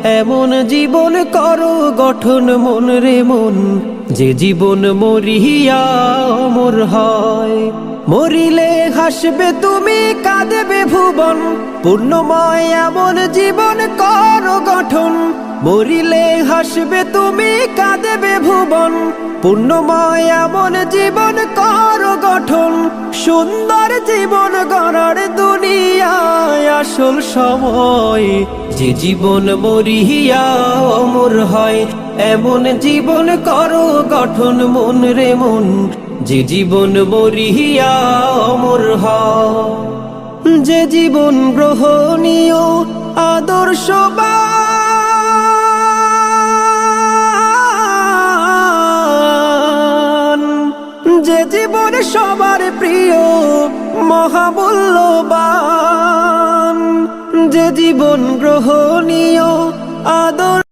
এমন জীবন করো গঠন মন রে মন, যে জীবন মরিয়া অমর হয়। মরিলে হাসবে তুমি, কাঁদবে ভুবন, পূর্ণময় এমন জীবন করো গঠন। মরিলে হাসবে তুমি, কাঁদবে ভুবন, পূর্ণময় এমন জীবন করো গঠন। সুন্দর জীবন গড়ার দুনিয়ায় আসল সময়, যে জীবন মরিয়া অমর হয়। এমন জীবন করো গঠন মন রে মন, যে জীবন মরিয়া অমর হয়। যে জীবন গ্রহণীয় আদর্শবান, যে জীবন সবার প্রিয় মহামূল্যবান, যে জীবন গ্রহণীয় আদর্শ